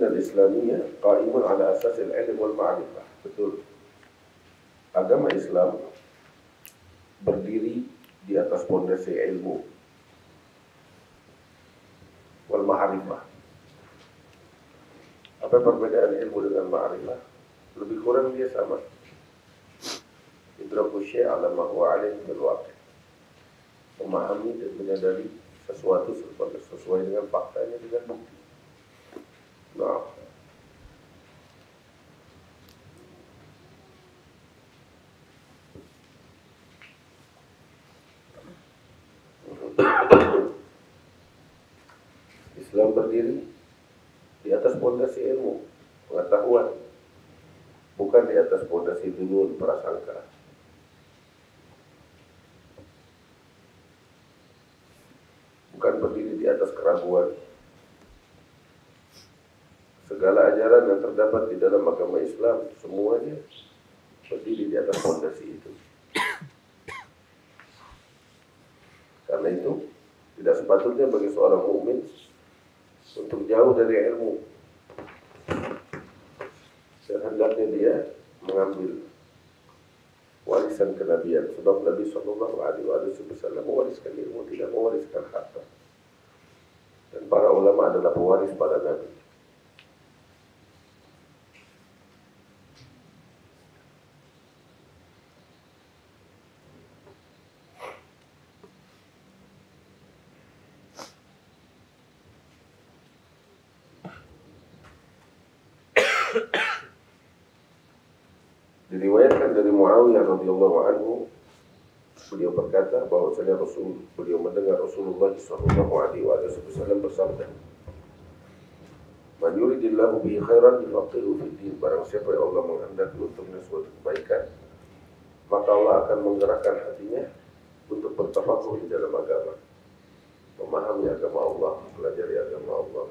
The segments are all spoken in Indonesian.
ad-din al-islamiyya qa'imun ala asas al-ilm wal ma'rifah. Betul. Agama Islam berdiri di atas pondasi ilmu wal ma'rifah. Apa perbedaan ilmu dengan ma'rifah? Lebih kurang dia sama. Idraku syai' ala ma huwa alayhi bil waqi'. Memahami dan menyadari sesuatu sesuai dengan faktanya, dengan bukti. Nah, Islam berdiri di atas pondasi ilmu, pengetahuan, bukan di atas pondasi dunun, prasangka. Bukan berdiri di atas keraguan. Segala ajaran yang terdapat di dalam agama Islam semuanya berdiri di atas fondasi itu. Karena itu tidak sepatutnya bagi seorang mukmin untuk jauh dari ilmu. Dan hendaknya dia mengambil warisan kenabian, sebab Nabi Sallallahu Alaihi Wasallam mewariskan ilmu, tidak mewariskan harta. Dan para ulama adalah pewaris para nabi. Diriwayatkan dari Muawiyah radhiyallahu anhu, beliau berkata bahwasanya beliau mendengar Rasulullah sallallahu alaihi wasallam bersabda, "Man yuridillahu bihi khairan yufaqihuhu fid din." Barang siapa yang Allah menghendaki untuknya suatu kebaikan, maka Allah akan menggerakkan hatinya untuk bertafaqquh di dalam agama, memahami agama Allah, mempelajari agama Allah.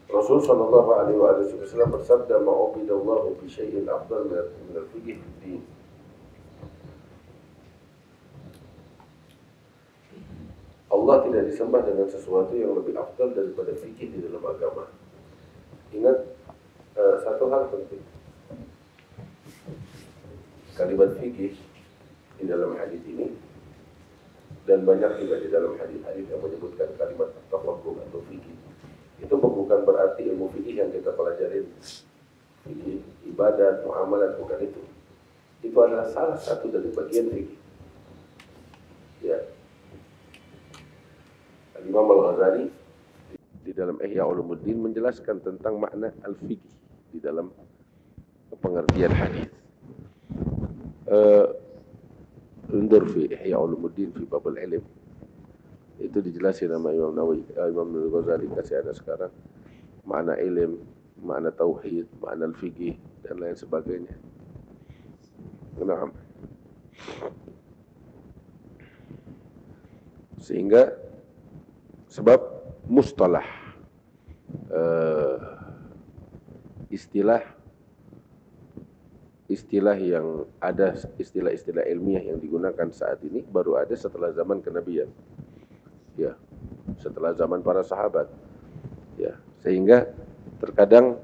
Rasul sallallahu alaihi wasallam bersabda, "Ma'ubidallahu bi syai'in afdal min al-fiqh fid din." Allah tidak disembah dengan sesuatu yang lebih afdal daripada fikih di dalam agama. Ingat satu hal penting. Kalimat fikih di dalam hadis ini, dan banyak juga di dalam hadis-hadis yang menyebutkan kalimat tafaqquh atau fikih, itu bukan berarti ilmu fikih yang kita pelajarin, fikih ibadat, muamalat, bukan itu. Itu adalah salah satu dari bagian fikih. Ya. Imam Al-Ghazali di dalam Ihya Ulumuddin menjelaskan tentang makna al-fikih di dalam pengertian hadis. Undur fi Ihya Ulumuddin fi Babul Ilm. Itu dijelasin sama Imam Nawawi, Imam Al-Ghazali kasih ada sekarang. Makna ilm, makna tauhid, makna al-fikih dan lain sebagainya. Nah, sehingga sebab mustalah istilah yang ada, istilah-istilah ilmiah yang digunakan saat ini baru ada setelah zaman kenabian. Ya, setelah zaman para sahabat. Ya, sehingga terkadang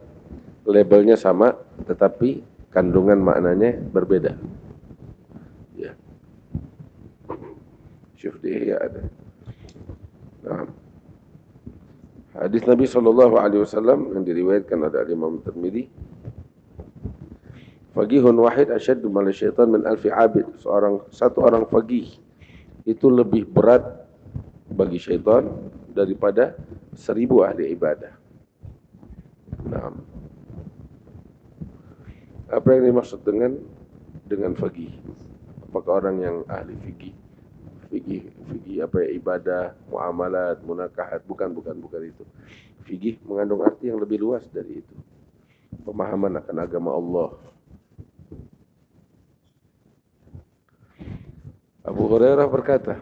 labelnya sama tetapi kandungan maknanya berbeda. Ya. Syuf di ya ada. Nah, hadis Nabi sallallahu alaihi wasallam yang diriwayatkan oleh Imam Tirmidzi, "Faqihun wahid asyaddu mal syaitan min alfi abid." Satu orang faqih itu lebih berat bagi syaitan daripada 1000 ahli ibadah. Nah, apa yang dimaksud dengan faqih? Apakah orang yang ahli fikih apa ya, ibadah, muamalat, munakahat? Bukan itu. Fikih mengandung arti yang lebih luas dari itu. Pemahaman akan agama Allah. Abu Hurairah berkata,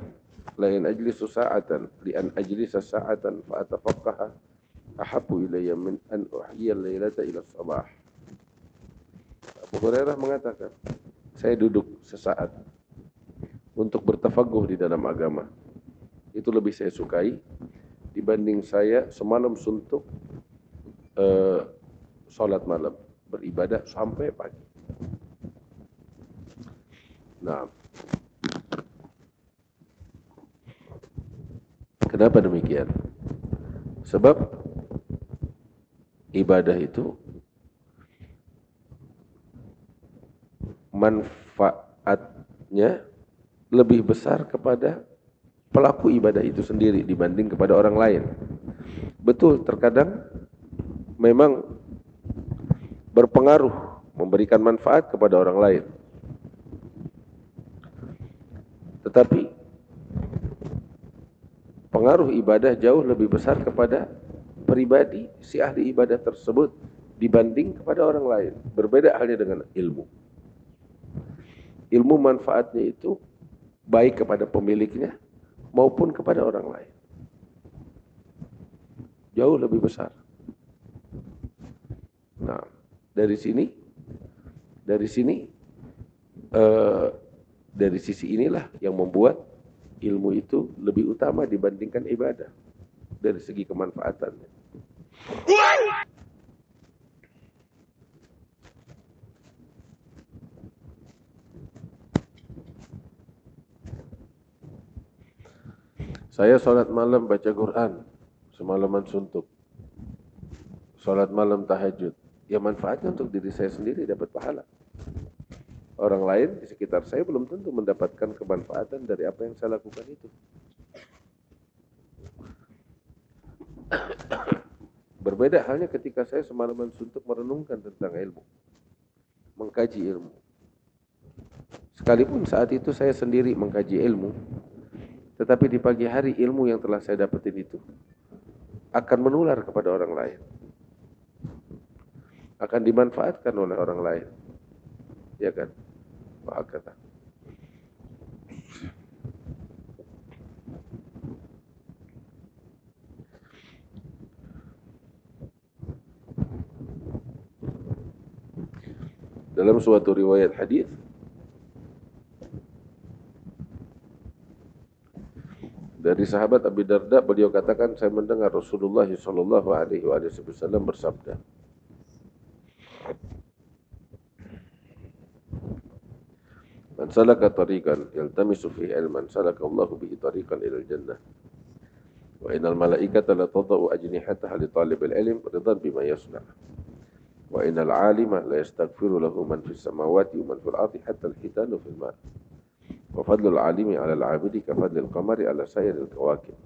"La in ajlisu sa'atan li an ajlisa sa'atan fa atafaqqaha ahabbu ilayya min an uhyiya al-lailata ila sabah." Abu Hurairah mengatakan, saya duduk sesaat untuk bertafaqquh di dalam agama. Itu lebih saya sukai dibanding saya semalam suntuk sholat malam, beribadah sampai pagi. Nah, kenapa demikian? Sebab ibadah itu manfaatnya lebih besar kepada pelaku ibadah itu sendiri dibanding kepada orang lain. Betul, terkadang memang berpengaruh, memberikan manfaat kepada orang lain. Tetapi pengaruh ibadah jauh lebih besar kepada pribadi si ahli ibadah tersebut dibanding kepada orang lain. Berbeda halnya dengan ilmu. Ilmu manfaatnya itu baik kepada pemiliknya maupun kepada orang lain. Jauh lebih besar. Nah, dari sisi inilah yang membuat ilmu itu lebih utama dibandingkan ibadah dari segi kemanfaatannya. Saya sholat malam baca Quran, semalaman suntuk. Sholat malam tahajud. Ya manfaatnya untuk diri saya sendiri dapat pahala. Orang lain di sekitar saya belum tentu mendapatkan kemanfaatan dari apa yang saya lakukan itu. Berbeda halnya ketika saya semalaman suntuk merenungkan tentang ilmu, mengkaji ilmu. Sekalipun saat itu saya sendiri mengkaji ilmu, tetapi di pagi hari ilmu yang telah saya dapetin itu akan menular kepada orang lain, akan dimanfaatkan oleh orang lain, ya kan? Pak kata. Dalam suatu riwayat hadis dari sahabat Abi Darda, beliau katakan, saya mendengar Rasulullah sallallahu alaihi wasallam bersabda, "Man salaka tariqan yaltamisu fihi ilman, salaka Allahu bihi tariqan ilal jannah. Wa innal malaikata la tadau ajnihataha li talibil ilm ridan bima yasna'. Wa innal 'alima la yastaghfiru lahu man fis samawati wa man fil ardi hatta al-hitanu fil ma'. Wa fadlul 'alimi 'ala al-'abidi ka fadlil qamari 'ala sairil kawakib.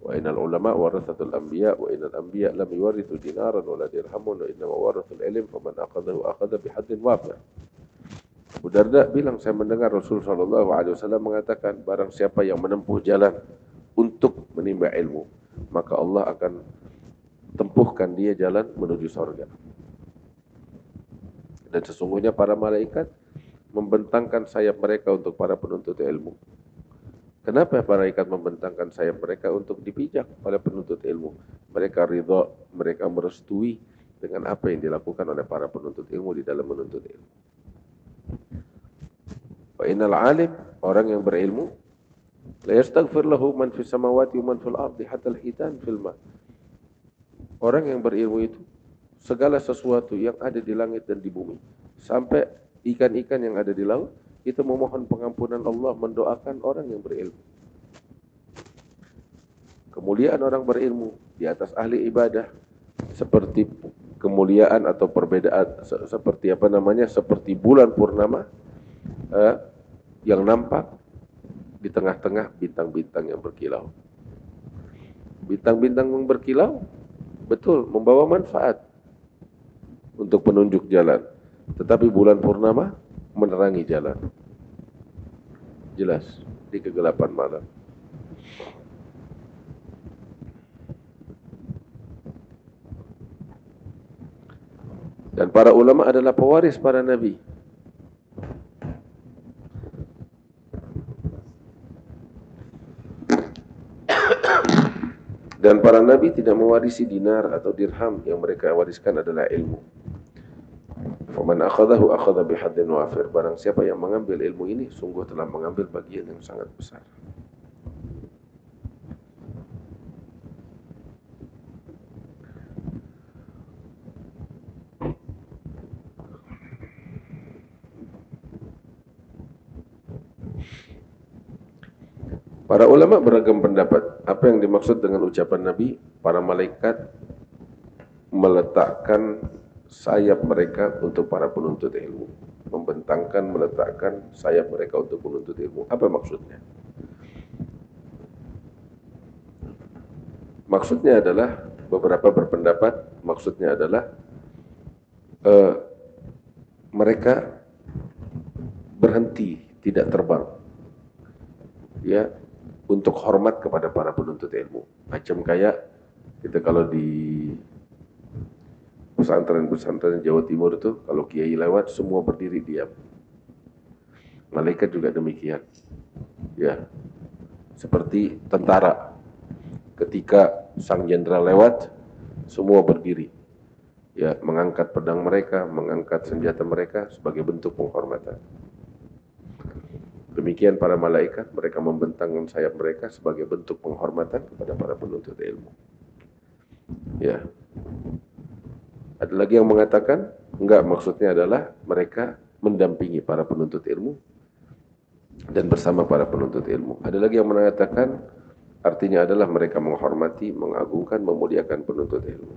Wa innal ulama warathatul anbiya wa innal anbiya lam yuwarithu dinaran wa la dirhaman wa innama warathul ilm faman akhadhahu akhadha bihaddin wafir." Abu Darda bilang, saya mendengar Rasul sallallahu alaihi wasallam mengatakan, barang siapa yang menempuh jalan untuk menimba ilmu, maka Allah akan tempuhkan dia jalan menuju surga. Dan sesungguhnya para malaikat membentangkan sayap mereka untuk para penuntut ilmu. Kenapa para malaikat membentangkan sayap mereka? Untuk dipijak oleh penuntut ilmu. Mereka ridha, mereka merestui dengan apa yang dilakukan oleh para penuntut ilmu di dalam menuntut ilmu. Wa innal 'alim, orang yang berilmu, la yastaghfir lahu man fis samawati wa man fil ardi hatta al-hitan fil ma. Orang yang berilmu itu segala sesuatu yang ada di langit dan di bumi, sampai ikan-ikan yang ada di laut, itu memohon pengampunan Allah, mendoakan orang yang berilmu. Kemuliaan orang berilmu di atas ahli ibadah seperti kemuliaan atau perbedaan seperti seperti bulan purnama yang nampak di tengah-tengah bintang-bintang yang berkilau. Bintang-bintang yang berkilau betul membawa manfaat untuk penunjuk jalan, tetapi bulan purnama menerangi jalan. Jelas di kegelapan malam. Dan para ulama adalah pewaris para nabi. Dan para nabi tidak mewarisi dinar atau dirham, yang mereka wariskan adalah ilmu. Faman akhadahu akhadha bihaddin wafir. Barang siapa yang mengambil ilmu ini, sungguh telah mengambil bagian yang sangat besar. Para ulama beragam pendapat. Apa yang dimaksud dengan ucapan Nabi? Para malaikat meletakkan sayap mereka untuk para penuntut ilmu. Membentangkan, meletakkan sayap mereka untuk penuntut ilmu. Apa maksudnya? Maksudnya adalah, beberapa berpendapat, maksudnya adalah mereka berhenti, tidak terbang, ya, untuk hormat kepada para penuntut ilmu. Macam kayak kita kalau di pesantren-pesantren Jawa Timur itu, kalau kiai lewat semua berdiri diam. Malaikat juga demikian, ya, seperti tentara. Ketika sang jenderal lewat, semua berdiri, ya, mengangkat pedang mereka, mengangkat senjata mereka sebagai bentuk penghormatan. Demikian para malaikat, mereka membentangkan sayap mereka sebagai bentuk penghormatan kepada para penuntut ilmu. Ya. Ada lagi yang mengatakan, enggak, maksudnya adalah mereka mendampingi para penuntut ilmu dan bersama para penuntut ilmu. Ada lagi yang mengatakan, artinya adalah mereka menghormati, mengagungkan, memuliakan penuntut ilmu.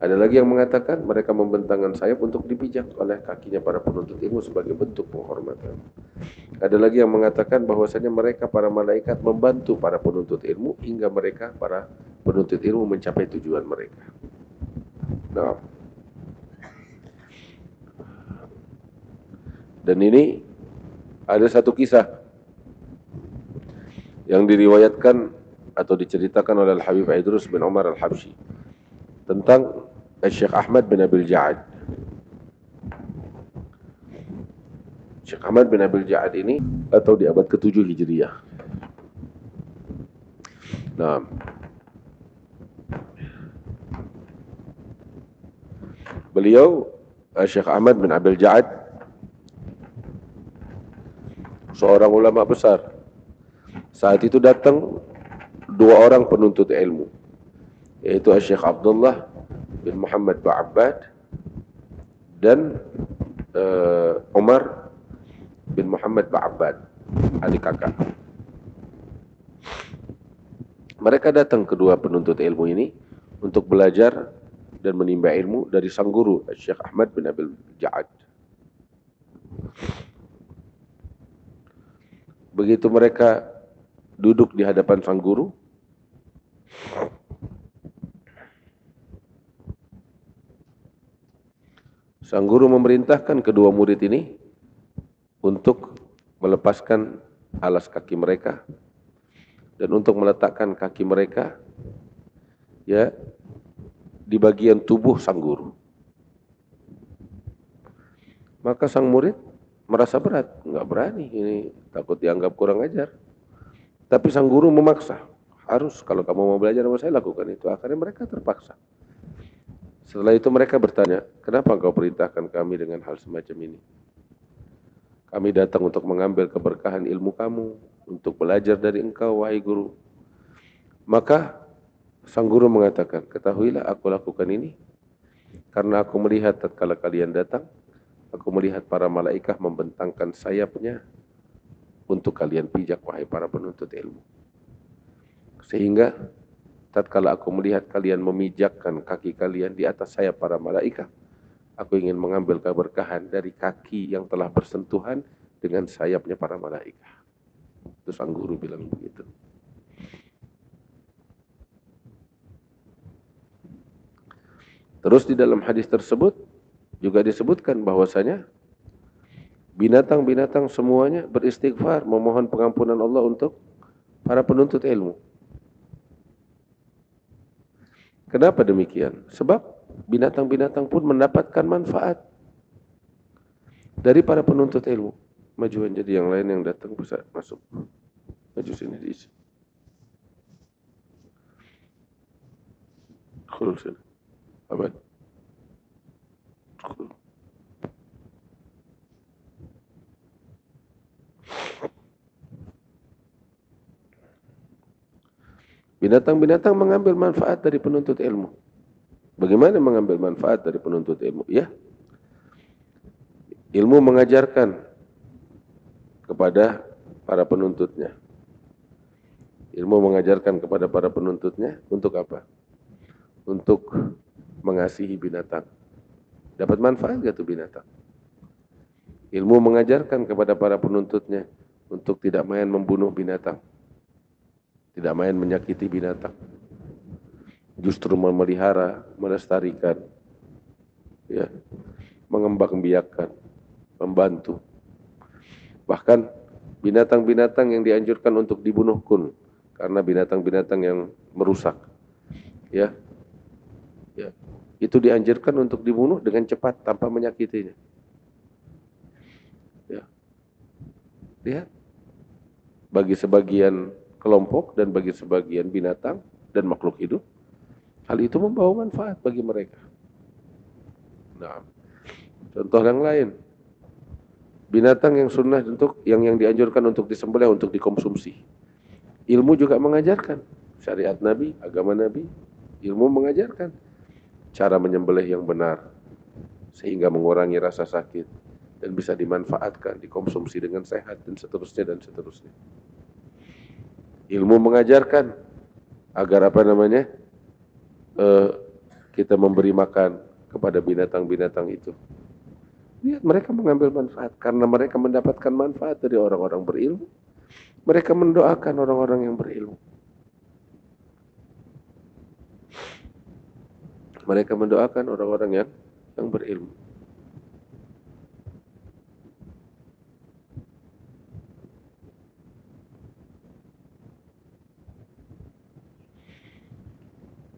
Ada lagi yang mengatakan mereka membentangkan sayap untuk dipijak oleh kakinya para penuntut ilmu sebagai bentuk penghormatan. Ada lagi yang mengatakan bahwasanya mereka para malaikat membantu para penuntut ilmu hingga mereka para penuntut ilmu mencapai tujuan mereka. Nah, dan ini ada satu kisah yang diriwayatkan atau diceritakan oleh Al-Habib Idrus bin Umar Al-Habsyi tentang Syekh Ahmad bin Abil Ja'ad. Syekh Ahmad bin Abil Ja'ad ini atau di abad ke-7 Hijriah. Nah, beliau Syekh Ahmad bin Abil Ja'ad seorang ulama besar. Saat itu datang dua orang penuntut ilmu, yaitu Syekh Abdullah bin Muhammad Ba'abbad dan Umar bin Muhammad Ba'abbad, adik kakak. Mereka datang kedua penuntut ilmu ini untuk belajar dan menimba ilmu dari sang guru Syekh Ahmad bin Abil Ja'ad. Begitu mereka duduk di hadapan sang guru, sang guru memerintahkan kedua murid ini untuk melepaskan alas kaki mereka dan untuk meletakkan kaki mereka, ya, di bagian tubuh sang guru. Maka sang murid merasa berat, nggak berani, ini takut dianggap kurang ajar. Tapi sang guru memaksa, harus, kalau kamu mau belajar sama saya lakukan itu. Akhirnya mereka terpaksa. Setelah itu mereka bertanya, kenapa engkau perintahkan kami dengan hal semacam ini? Kami datang untuk mengambil keberkahan ilmu kamu, untuk belajar dari engkau, wahai guru. Maka sang guru mengatakan, ketahuilah aku lakukan ini karena aku melihat tatkala kalian datang, aku melihat para malaikat membentangkan sayapnya untuk kalian pijak, wahai para penuntut ilmu. Sehingga tatkala aku melihat kalian memijakkan kaki kalian di atas sayap para malaikat, aku ingin mengambil keberkahan dari kaki yang telah bersentuhan dengan sayapnya para malaikat. Itu sang guru bilang begitu. Terus di dalam hadis tersebut juga disebutkan bahwasanya binatang-binatang semuanya beristighfar, memohon pengampunan Allah untuk para penuntut ilmu. Kenapa demikian? Sebab binatang-binatang pun mendapatkan manfaat dari para penuntut ilmu. Majuan, jadi yang lain yang datang bisa masuk. Maju sini diisi. Khulul sini. Aman. Binatang-binatang mengambil manfaat dari penuntut ilmu. Bagaimana mengambil manfaat dari penuntut ilmu? Ya, ilmu mengajarkan kepada para penuntutnya. Ilmu mengajarkan kepada para penuntutnya untuk apa? Untuk mengasihi binatang. Dapat manfaat gak tuh binatang? Ilmu mengajarkan kepada para penuntutnya untuk tidak main membunuh binatang. Tidak main menyakiti binatang. Justru memelihara, melestarikan, ya, mengembangbiakkan, membantu. Bahkan binatang-binatang yang dianjurkan untuk dibunuh pun karena binatang-binatang yang merusak, ya, itu dianjurkan untuk dibunuh dengan cepat tanpa menyakitinya. Ya, lihat, bagi sebagian kelompok dan bagi sebagian binatang dan makhluk hidup, hal itu membawa manfaat bagi mereka. Nah, contoh yang lain, binatang yang sunnah untuk yang dianjurkan untuk disembelih untuk dikonsumsi. Ilmu juga mengajarkan, syariat Nabi, agama Nabi, ilmu mengajarkan cara menyembelih yang benar sehingga mengurangi rasa sakit dan bisa dimanfaatkan, dikonsumsi dengan sehat dan seterusnya dan seterusnya. Ilmu mengajarkan agar kita memberi makan kepada binatang-binatang itu. Lihat, mereka mengambil manfaat karena mereka mendapatkan manfaat dari orang-orang berilmu. Mereka mendoakan orang-orang yang berilmu. Mereka mendoakan orang-orang yang berilmu.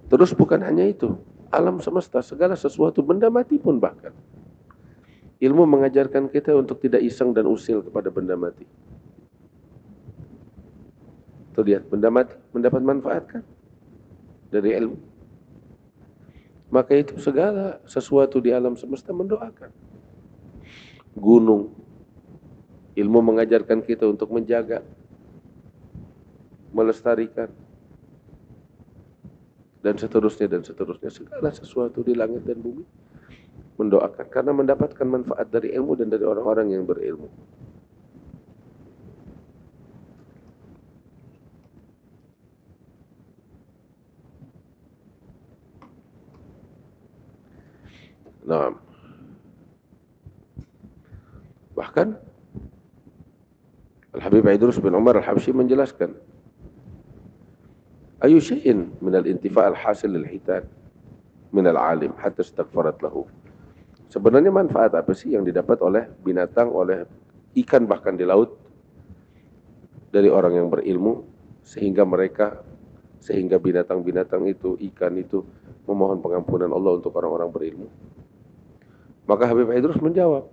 Terus bukan hanya itu, alam semesta, segala sesuatu, benda mati pun bahkan. Ilmu mengajarkan kita untuk tidak iseng dan usil kepada benda mati. Tuh lihat, benda mati mendapat manfaat kan dari ilmu. Maka itu segala sesuatu di alam semesta mendoakan. Gunung, ilmu mengajarkan kita untuk menjaga, melestarikan, dan seterusnya dan seterusnya. Segala sesuatu di langit dan bumi mendoakan karena mendapatkan manfaat dari ilmu dan dari orang-orang yang berilmu. Nah, bahkan Al-Habib Idrus bin Umar Al-Habsyi menjelaskan, ayu syai'in min al-intifa' al-hasil lil-hitan min al-alim hatta istaghfarat lahu. Sebenarnya manfaat apa sih yang didapat oleh binatang, oleh ikan bahkan di laut dari orang yang berilmu sehingga binatang-binatang itu, ikan itu memohon pengampunan Allah untuk orang-orang berilmu. Maka Habib Idrus menjawab,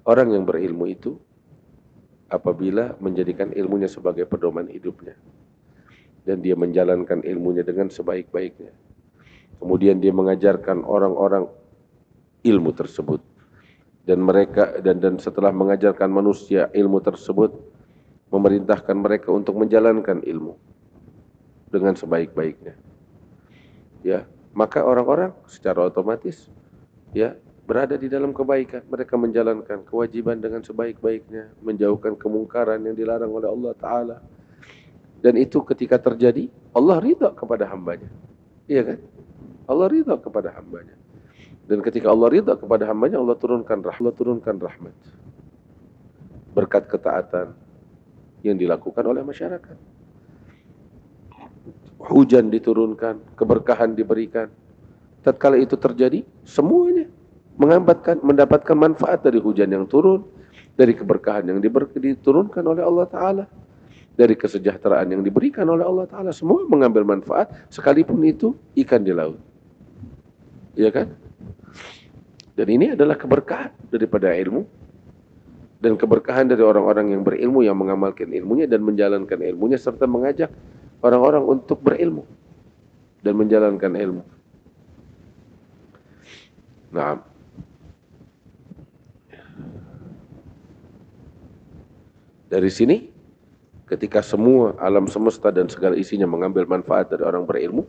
orang yang berilmu itu apabila menjadikan ilmunya sebagai pedoman hidupnya dan dia menjalankan ilmunya dengan sebaik-baiknya, kemudian dia mengajarkan orang-orang ilmu tersebut dan setelah mengajarkan manusia ilmu tersebut, memerintahkan mereka untuk menjalankan ilmu dengan sebaik-baiknya, ya, maka orang-orang secara otomatis, ya, berada di dalam kebaikan. Mereka menjalankan kewajiban dengan sebaik-baiknya, menjauhkan kemungkaran yang dilarang oleh Allah Ta'ala. Dan itu ketika terjadi, Allah ridha kepada hambanya. Iya kan? Allah ridha kepada hambanya. Dan ketika Allah ridha kepada hambanya, Allah turunkan rahmat. Berkat ketaatan yang dilakukan oleh masyarakat. Hujan diturunkan, keberkahan diberikan. Tatkala itu terjadi, semuanya mendapatkan manfaat dari hujan yang turun, dari keberkahan yang diturunkan oleh Allah Ta'ala, dari kesejahteraan yang diberikan oleh Allah Ta'ala. Semua mengambil manfaat, sekalipun itu ikan di laut. Iya kan? Dan ini adalah keberkahan daripada ilmu, dan keberkahan dari orang-orang yang berilmu, yang mengamalkan ilmunya dan menjalankan ilmunya, serta mengajak orang-orang untuk berilmu dan menjalankan ilmu. Nah, dari sini, ketika semua alam semesta dan segala isinya mengambil manfaat dari orang berilmu,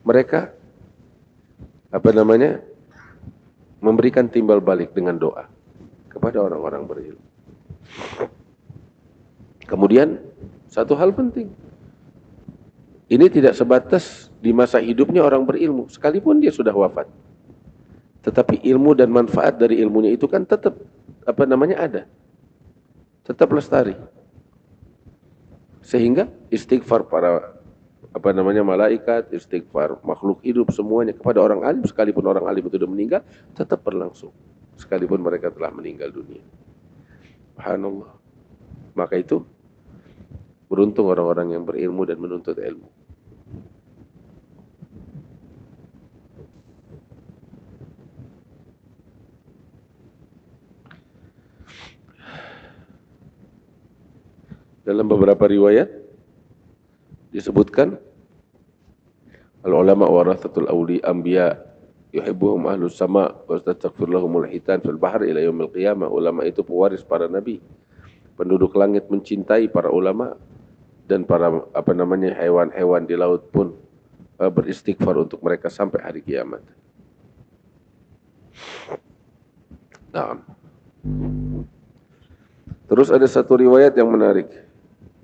mereka memberikan timbal balik dengan doa kepada orang-orang berilmu. Kemudian satu hal penting, ini tidak sebatas di masa hidupnya orang berilmu, sekalipun dia sudah wafat. Tetapi ilmu dan manfaat dari ilmunya itu kan tetap ada, tetap lestari. Sehingga istighfar para malaikat, istighfar makhluk hidup semuanya kepada orang alim, sekalipun orang alim itu sudah meninggal, tetap berlangsung sekalipun mereka telah meninggal dunia. Subhanallah. Maka itu beruntung orang-orang yang berilmu dan menuntut ilmu. Dalam beberapa riwayat disebutkan al-ulama warathatul anbiya yuhibbuhum ahlus sama wa tastaghfir lahumul hitan fil bahr ila yaumil qiyamah. Ulama itu pewaris para nabi. Penduduk langit mencintai para ulama, dan para hewan-hewan di laut pun beristighfar untuk mereka sampai hari kiamat. Nah, terus ada satu riwayat yang menarik,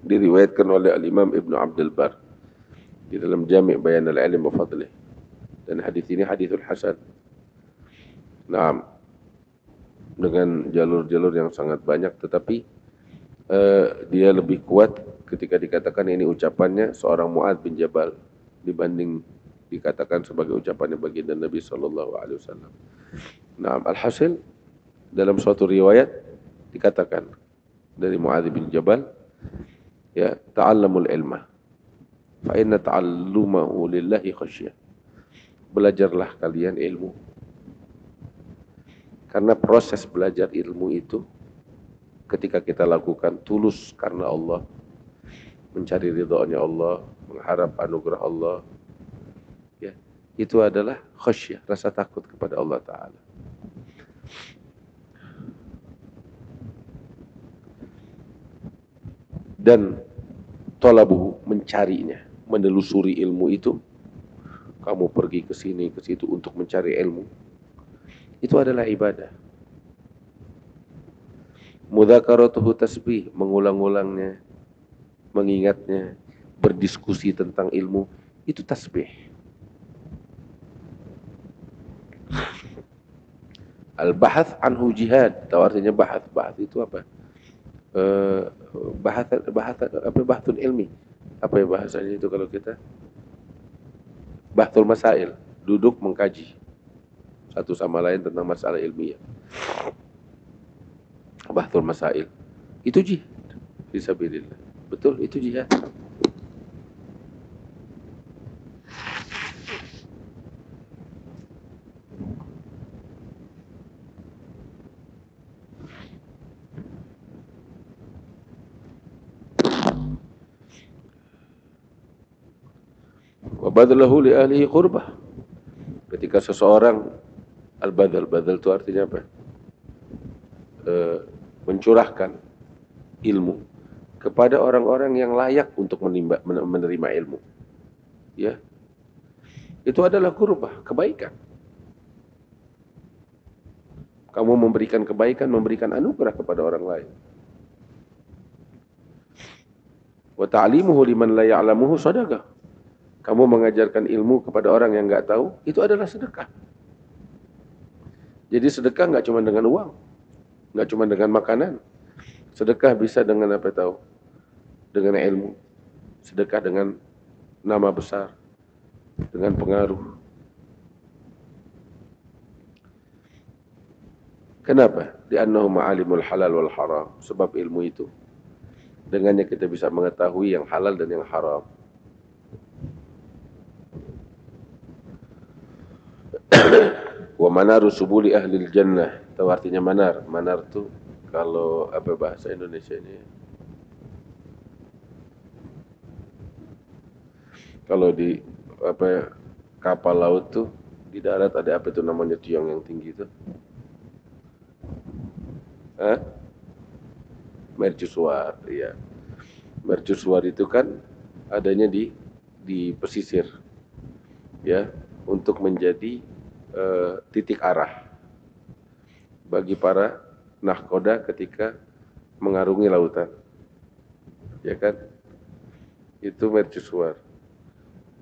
diriwayatkan oleh Al-Imam Ibnu Abdul Bar di dalam Jami' Bayan al-Ilm wa Fadlih, dan hadis ini hadithul hasan. Nah, dengan jalur-jalur yang sangat banyak, tetapi dia lebih kuat ketika dikatakan ini ucapannya seorang Mu'adz bin Jabal dibanding dikatakan sebagai ucapannya baginda Nabi sallallahu alaihi wasallam. Nah, alhasil dalam suatu riwayat dikatakan dari Mu'adz bin Jabal, ya, ta'allamul ilma fa inna ta'allumahu lillahi khasyah. Belajarlah kalian ilmu, karena proses belajar ilmu itu ketika kita lakukan tulus karena Allah, mencari ridhonya Allah, mengharap anugerah Allah, ya, itu adalah khasyah, rasa takut kepada Allah Ta'ala. Dan talabuhu, mencarinya, menelusuri ilmu itu, kamu pergi ke sini ke situ untuk mencari ilmu, itu adalah ibadah. Mudzakaratuhu tasbih, mengulang-ulangnya, mengingatnya, berdiskusi tentang ilmu, itu tasbih. Al-bahath anhu jihad, tahu artinya bahath. Bahath itu apa? Bahathun ilmi. Apa ya bahasanya itu kalau kita? Bahthul masail, duduk mengkaji satu sama lain tentang masalah ilmiah. Bahthul masail, itu jihad fisabilillah. Betul, itu jihad. Wa badlahu li ahlihi qurbah. Ketika seseorang al-badal itu artinya apa? Mencurahkan ilmu kepada orang-orang yang layak untuk menerima ilmu, ya, itu adalah qurbah, kebaikan. Kamu memberikan kebaikan, memberikan anugerah kepada orang lain. Wa ta'limuhu liman la ya'lamuhu shadaqah. Kamu mengajarkan ilmu kepada orang yang enggak tahu, itu adalah sedekah. Jadi sedekah enggak cuma dengan uang, enggak cuma dengan makanan. Sedekah bisa dengan apa tahu? Dengan ilmu. Sedekah dengan nama besar, dengan pengaruh. Kenapa? Li'annahu ma'alimul halal wal haram. Sebab ilmu itu, dengannya kita bisa mengetahui yang halal dan yang haram. Wa manaru subuli ahlil jannah. Tahu artinya manar? Manar itu kalau apa bahasa Indonesia ini? Kalau di apa kapal laut tuh di darat ada apa itu namanya, tiang yang tinggi itu? Mercusuar, ya. Mercusuar itu kan adanya di pesisir, ya, untuk menjadi titik arah bagi para nahkoda ketika mengarungi lautan. ya kan? Itu mercusuar.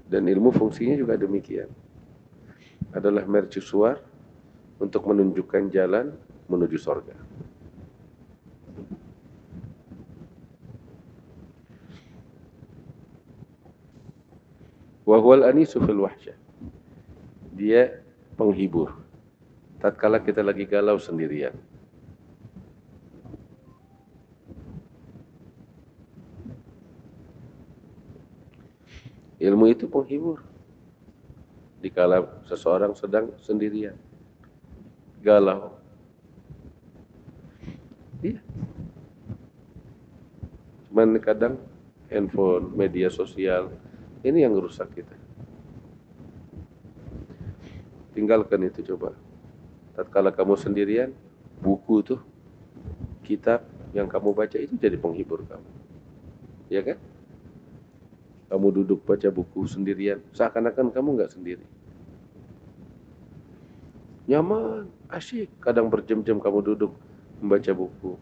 Dan ilmu fungsinya juga demikian. Adalah mercusuar untuk menunjukkan jalan menuju sorga. Wa huwal anisu fil wahsyah. Dia penghibur tatkala kita lagi galau sendirian. Ilmu itu penghibur dikala seseorang sedang sendirian, galau. Iya. Cuman kadang handphone, media sosial, ini yang merusak kita. Tinggalkan itu coba. Tatkala kamu sendirian, buku tuh, kitab yang kamu baca itu jadi penghibur kamu. Ya kan? Kamu duduk baca buku sendirian, seakan-akan kamu nggak sendiri. Nyaman, asyik. Kadang berjam-jam kamu duduk membaca buku.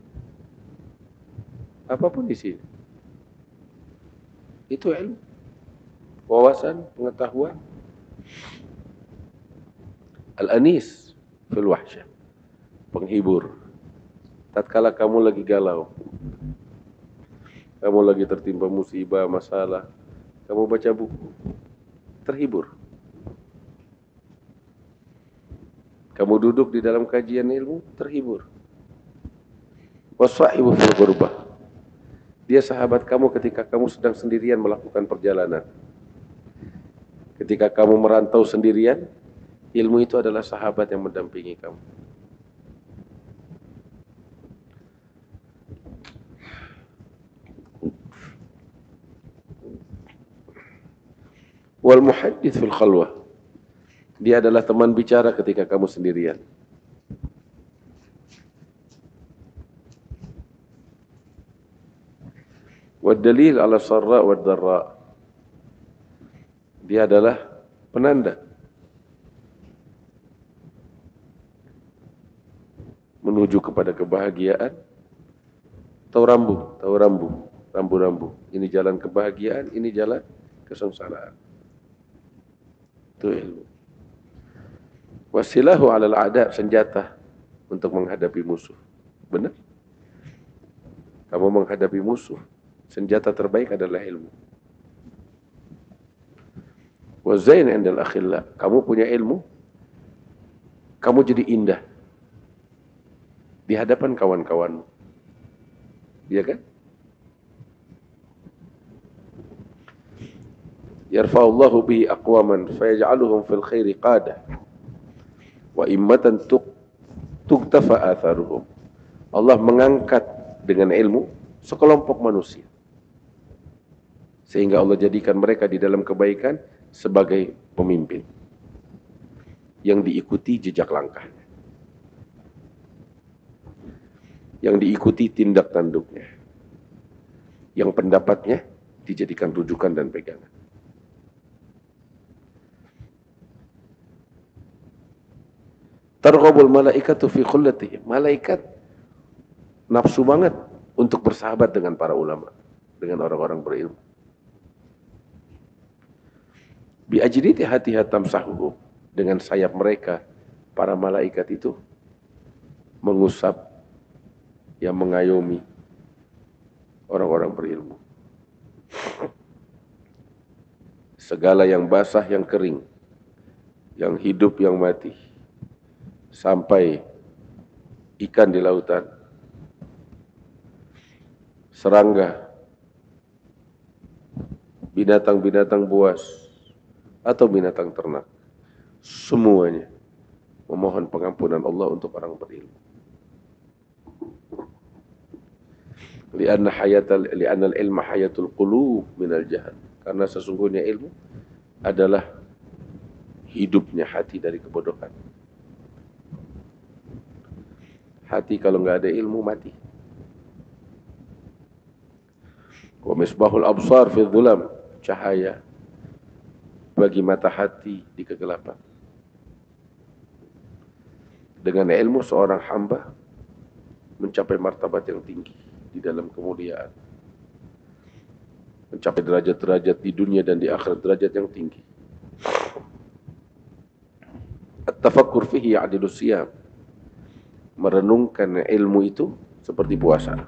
Apapun di sini. Itu ilmu. Wawasan, pengetahuan. Al-anis fil wahsyah. Penghibur. Tatkala kamu lagi galau, kamu lagi tertimpa musibah, masalah, kamu baca buku, terhibur. Kamu duduk di dalam kajian ilmu, terhibur. Wasahibu fil ghurbah. Dia sahabat kamu ketika kamu sedang sendirian melakukan perjalanan. Ketika kamu merantau sendirian, ilmu itu adalah sahabat yang mendampingi kamu. Wal muhaddits fil khalwah. Dia adalah teman bicara ketika kamu sendirian. Wad dalil ala sarra wad dharra. Dia adalah penanda menuju kepada kebahagiaan. Tahu rambu. Ini jalan kebahagiaan, ini jalan kesengsaraan. Itu ilmu. Wasilahu alal a'da, senjata untuk menghadapi musuh. Benar? Kamu menghadapi musuh, senjata terbaik adalah ilmu. Wa zain 'indal akhilla. Kamu punya ilmu, kamu jadi indah di hadapan kawan-kawanmu. Iya kan? Yarfa'ullahu bihi aqwaman fayaj'aluhum fil khairi qada wa immatan tuktafa atharuhum. Allah mengangkat dengan ilmu sekelompok manusia sehingga Allah jadikan mereka di dalam kebaikan sebagai pemimpin yang diikuti jejak langkahnya, yang diikuti tindak tanduknya, yang pendapatnya dijadikan rujukan dan pegangan. Targhabul malaikatu fi khullatihim. Malaikat nafsu banget untuk bersahabat dengan para ulama, dengan orang-orang berilmu. Bi ajriti hatiha tamsahuhum. Dengan sayap mereka, para malaikat itu mengusap, yang mengayomi orang-orang berilmu. Segala yang basah, yang kering, yang hidup, yang mati, sampai ikan di lautan, serangga, binatang-binatang buas, atau binatang ternak, semuanya memohon pengampunan Allah untuk orang berilmu. Li'anna al-ilma hayatul qulub minal jahal. Karena sesungguhnya ilmu adalah hidupnya hati dari kebodohan. Hati kalau nggak ada ilmu mati. Wa misbahul absar fi dhulam, cahaya bagi mata hati di kegelapan. Dengan ilmu seorang hamba mencapai martabat yang tinggi di dalam kemuliaan. mencapai derajat-derajat di dunia dan di akhirat, derajat yang tinggi. At-tafakkur fihi ya'dilu siyam. Merenungkan ilmu itu seperti puasa.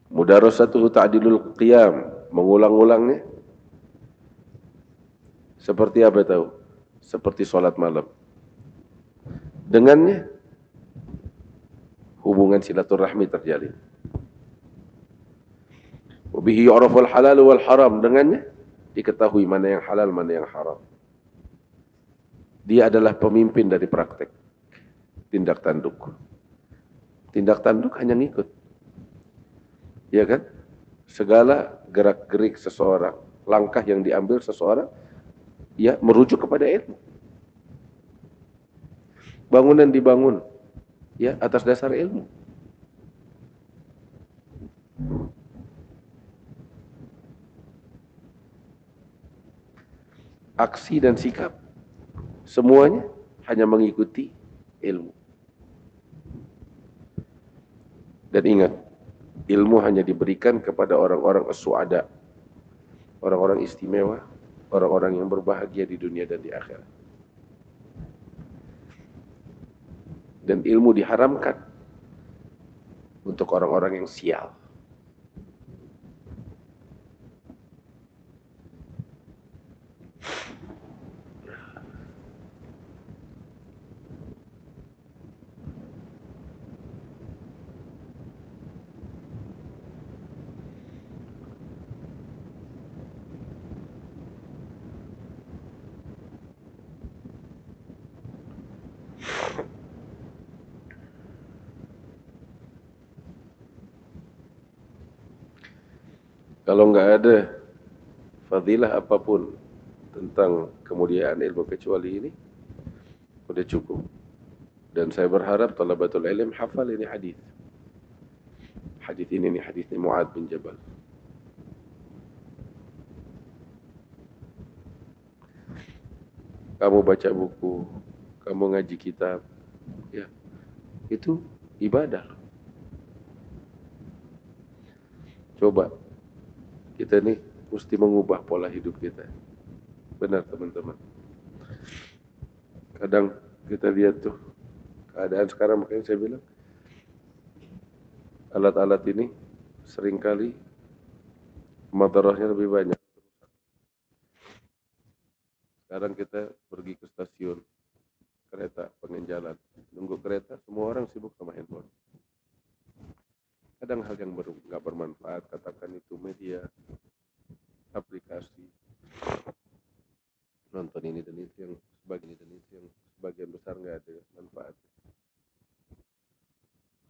Mudarasatuhu ta'dilul qiyam. Mengulang-ulangnya seperti apa tahu? Seperti sholat malam. Dengannya hubungan silaturahmi terjalin. Wabihi yu'raful halal wal haram. Dengannya diketahui mana yang halal, mana yang haram. Dia adalah pemimpin dari praktek tindak tanduk. Tindak tanduk hanya ngikut. Ya kan? Segala gerak-gerik seseorang, langkah yang diambil seseorang, ya merujuk kepada ilmu. Bangunan dibangun, ya atas dasar ilmu. Aksi dan sikap, semuanya hanya mengikuti ilmu. Dan ingat, ilmu hanya diberikan kepada orang-orang as-su'ada, orang-orang istimewa, orang-orang yang berbahagia di dunia dan di akhirat. Dan ilmu diharamkan untuk orang-orang yang sial. Kalau nggak ada fadilah apapun tentang kemuliaan ilmu kecuali ini, udah cukup. Dan saya berharap talabatul ilm hafal ini hadis. Hadis ini hadisnya Mu'adz bin Jabal. Kamu baca buku, kamu ngaji kitab, ya itu ibadah. Coba kita nih mesti mengubah pola hidup kita. Benar teman-teman. Kadang kita lihat tuh keadaan sekarang, makanya saya bilang alat-alat ini seringkali madarahnya lebih banyak. Sekarang kita pergi ke stasiun kereta, pengen jalan, nunggu kereta, semua orang sibuk sama handphone. Kadang hal yang nggak bermanfaat, katakan itu media, aplikasi, nonton ini dan itu yang sebagian besar nggak ada manfaat.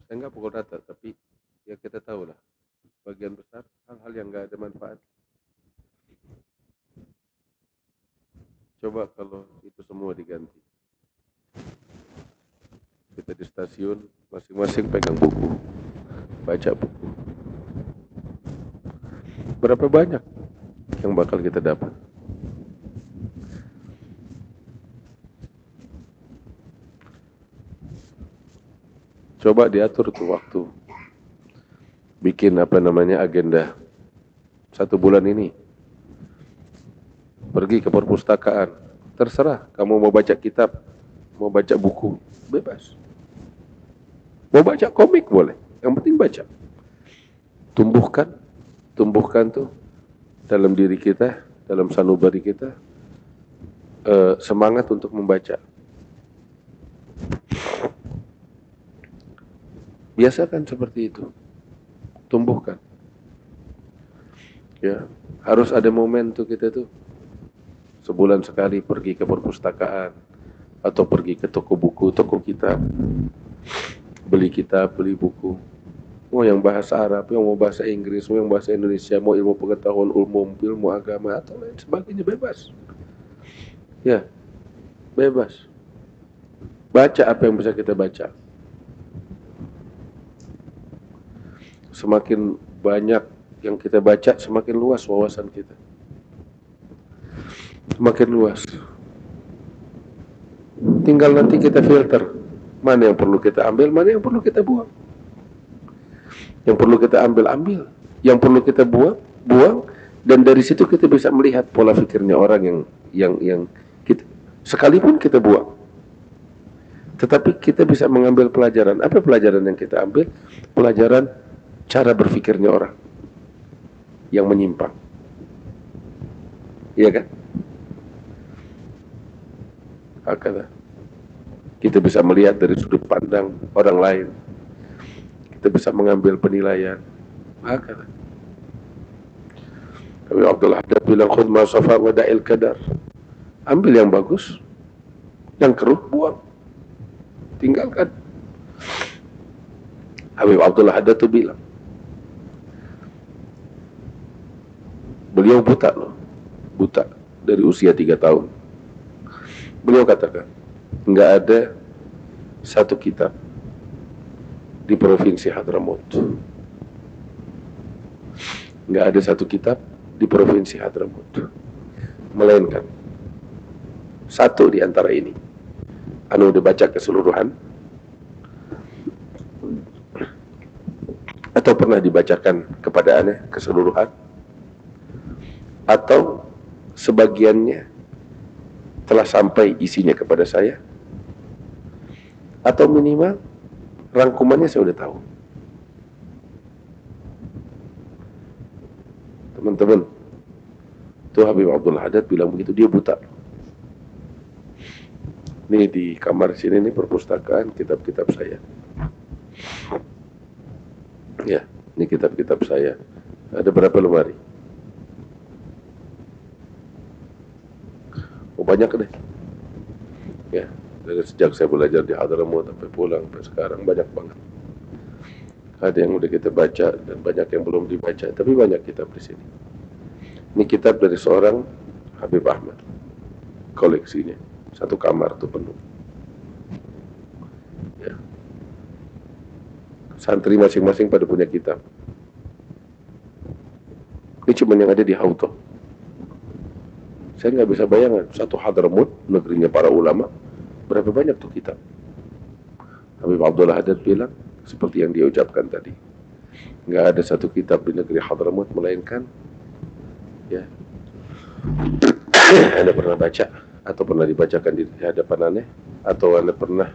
Saya nggak pukul rata, tapi ya kita tahu lah, sebagian besar hal-hal yang nggak ada manfaat. Coba kalau itu semua diganti. Kita di stasiun, masing-masing pegang buku, baca buku. Berapa banyak yang bakal kita dapat? Coba diatur tuh waktu. Bikin agenda 1 bulan ini. Pergi ke perpustakaan. Terserah, kamu mau baca kitab, mau baca buku, bebas. Mau baca komik boleh, yang penting baca. Tumbuhkan tuh dalam diri kita, dalam sanubari kita, semangat untuk membaca. Biasakan seperti itu. Tumbuhkan. Ya, harus ada momen tuh kita tuh sebulan sekali pergi ke perpustakaan atau pergi ke toko buku, toko kitab. Beli kitab, beli buku. Mau yang bahasa Arab, yang mau bahasa Inggris, mau yang bahasa Indonesia, mau ilmu pengetahuan umum, ilmu agama atau lain sebagainya, bebas. Ya, bebas. Baca apa yang bisa kita baca. Semakin banyak yang kita baca, semakin luas wawasan kita. Semakin luas. Tinggal nanti kita filter. Mana yang perlu kita ambil, mana yang perlu kita buang. Yang perlu kita ambil. Yang perlu kita buang, buang, dan dari situ kita bisa melihat pola pikirnya orang yang kita, sekalipun kita buang, tetapi kita bisa mengambil pelajaran. Apa pelajaran yang kita ambil? Pelajaran cara berpikirnya orang yang menyimpang. Iya kan? Hakata. Kita bisa melihat dari sudut pandang orang lain. Kita bisa mengambil penilaian. Hakata. Tapi Abdul Haddad bilang, khudh ma safa wa da'il kadar. Ambil yang bagus, yang keruh buang, tinggalkan. Habib Abdul Haddad itu bilang, beliau buta loh, buta dari usia 3 tahun. Beliau katakan, nggak ada satu kitab di provinsi Hadramaut, nggak ada satu kitab di provinsi Hadramaut, melainkan satu di antara ini anu dibaca keseluruhan atau pernah dibacakan kepada aneh keseluruhan, atau sebagiannya telah sampai isinya kepada saya, atau minimal rangkumannya saya udah tahu. Teman-teman, tuh Habib Abdul Haddad bilang begitu, dia buta. Ini di kamar sini, ini perpustakaan kitab-kitab saya. Ya, ini kitab-kitab saya. Ada berapa lemari? Oh, banyak deh. Ya, dari sejak saya belajar di Hadramaut sampai pulang sampai sekarang banyak banget. Ada yang udah kita baca dan banyak yang belum dibaca, tapi banyak kitab di sini. Ini kitab dari seorang Habib Ahmad, koleksinya satu kamar tuh penuh. Ya. Santri masing-masing pada punya kitab. Ini cuma yang ada di Hauto. Saya nggak bisa bayangkan satu Hadramaut, negerinya para ulama, berapa banyak tuh kitab. Habib Abdul Haddad bilang seperti yang dia ucapkan tadi, nggak ada satu kitab di negeri Hadramaut melainkan ya Anda pernah baca atau pernah dibacakan di hadapan Anda, atau Anda pernah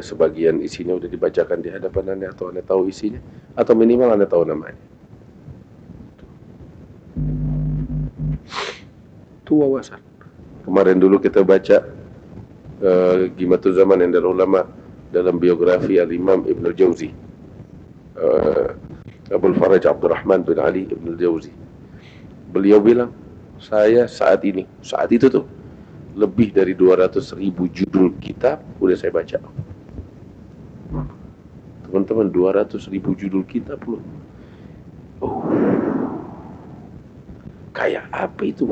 sebagian isinya udah dibacakan di hadapan Anda, atau Anda tahu isinya, atau minimal Anda tahu namanya. Itu wawasan. Kemarin dulu kita baca Gimatul Zaman Indal Ulama dalam biografi Al-Imam Ibn Al-Jawzi, Abul Faraj Abdurrahman bin Ali Ibn Al-Jawzi. Beliau bilang, saya saat itu tuh lebih dari 200.000 judul kitab udah saya baca. Teman-teman, 200.000 judul kitab loh. Oh, kayak apa itu?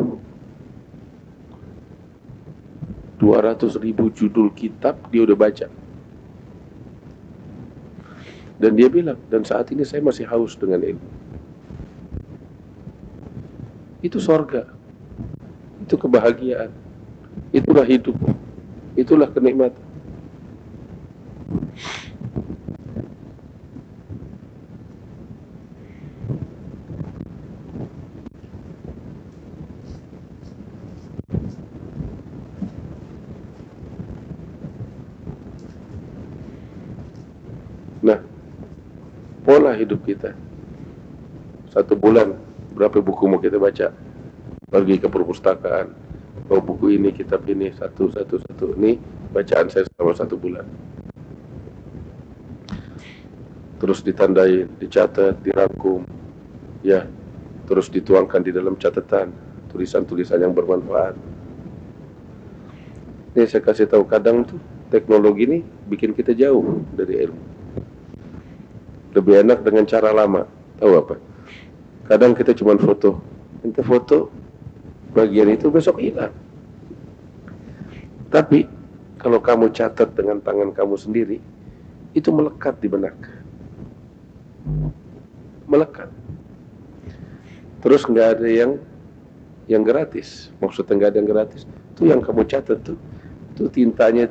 200.000 judul kitab dia udah baca. Dan dia bilang, dan saat ini saya masih haus dengan ilmu. Itu sorga, itu kebahagiaan, itulah hidup, itulah kenikmatan. Nah, pola hidup kita. 1 bulan, berapa buku mau kita baca? Pergi ke perpustakaan, oh buku ini, kitab ini, satu. Ini bacaan saya selama 1 bulan. Terus ditandai, dicatat, dirangkum, ya, terus dituangkan di dalam catatan, tulisan-tulisan yang bermanfaat. Ini saya kasih tahu, kadang tuh teknologi ini bikin kita jauh dari ilmu. Lebih enak dengan cara lama. Tahu apa? Kadang kita cuma foto. Kita foto bagian itu, besok hilang. Tapi kalau kamu catat dengan tangan kamu sendiri, itu melekat di benak. Melekat. Terus nggak ada yang gratis. Maksudnya nggak ada yang gratis. Itu yang kamu catat tuh tintanya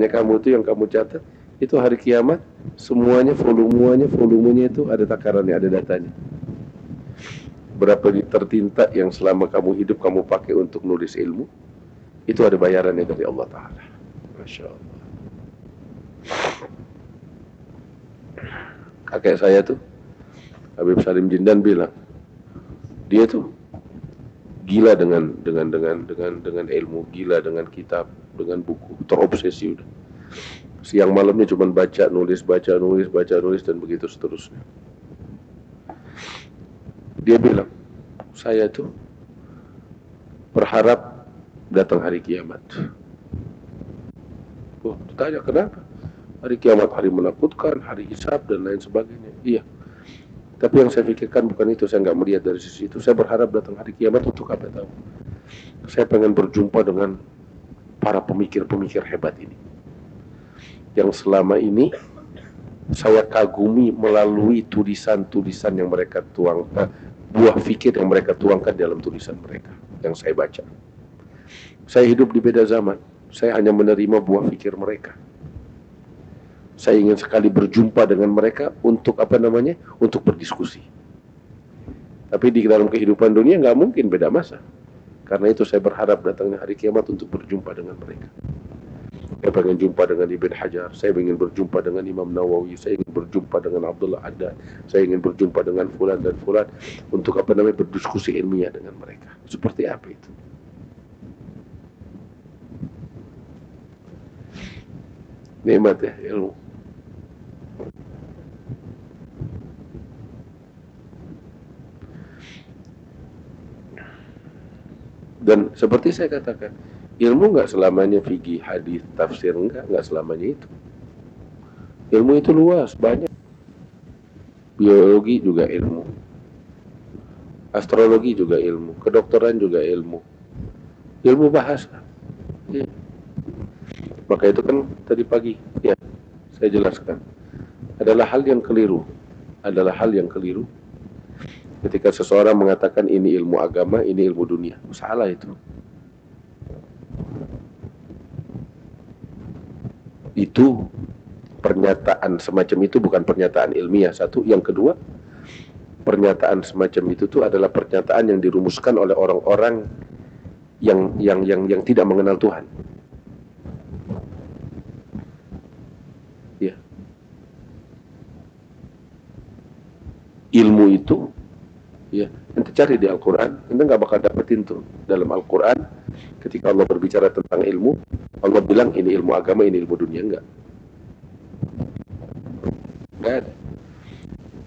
kamu tuh yang kamu catat, itu hari kiamat Semuanya volumenya itu ada takarannya, ada datanya. Berapa liter tinta yang selama kamu hidup kamu pakai untuk nulis ilmu, itu ada bayarannya dari Allah Ta'ala. Masya Allah. Kakek saya tuh, Habib Salim Jindan bilang, dia tuh gila dengan ilmu, gila dengan kitab, dengan buku, terobsesi udah. Siang malamnya cuma baca, nulis, dan begitu seterusnya. Dia bilang, saya tuh berharap datang hari kiamat. Oh, tanya kenapa? Hari kiamat hari menakutkan, hari hisab dan lain sebagainya. Iya. Tapi yang saya pikirkan bukan itu, saya nggak melihat dari sisi itu. Saya berharap datang hari kiamat untuk apa tahu? Saya pengen berjumpa dengan para pemikir-pemikir hebat ini. Yang selama ini saya kagumi melalui tulisan-tulisan yang mereka tuangkan, buah fikir yang mereka tuangkan dalam tulisan mereka yang saya baca. Saya hidup di beda zaman. Saya hanya menerima buah fikir mereka. Saya ingin sekali berjumpa dengan mereka untuk untuk berdiskusi. Tapi di dalam kehidupan dunia nggak mungkin beda masa. Karena itu saya berharap datangnya hari kiamat untuk berjumpa dengan mereka. Saya ingin jumpa dengan Ibn Hajar, saya ingin berjumpa dengan Imam Nawawi, saya ingin berjumpa dengan Abdullah Haddad, saya ingin berjumpa dengan fulan dan fulan untuk berdiskusi ilmiah dengan mereka. Seperti apa itu? Nikmat ya ilmu. Dan seperti saya katakan, ilmu nggak selamanya fikih, hadis, tafsir, nggak selamanya itu. Ilmu itu luas, banyak. Biologi juga ilmu, astrologi juga ilmu, kedokteran juga ilmu, ilmu bahasa. Ya. Maka itu kan tadi pagi ya saya jelaskan adalah hal yang keliru, ketika seseorang mengatakan ini ilmu agama, ini ilmu dunia. Salah itu. Itu pernyataan semacam itu bukan pernyataan ilmiah, satu. Yang kedua, pernyataan semacam itu tuh adalah pernyataan yang dirumuskan oleh orang-orang yang tidak mengenal Tuhan. Ya. Ilmu itu ya, ente cari di Al-Quran, ente nggak bakal dapetin tuh dalam Al-Quran ketika Allah berbicara tentang ilmu, Allah bilang ini ilmu agama, ini ilmu dunia, nggak ada.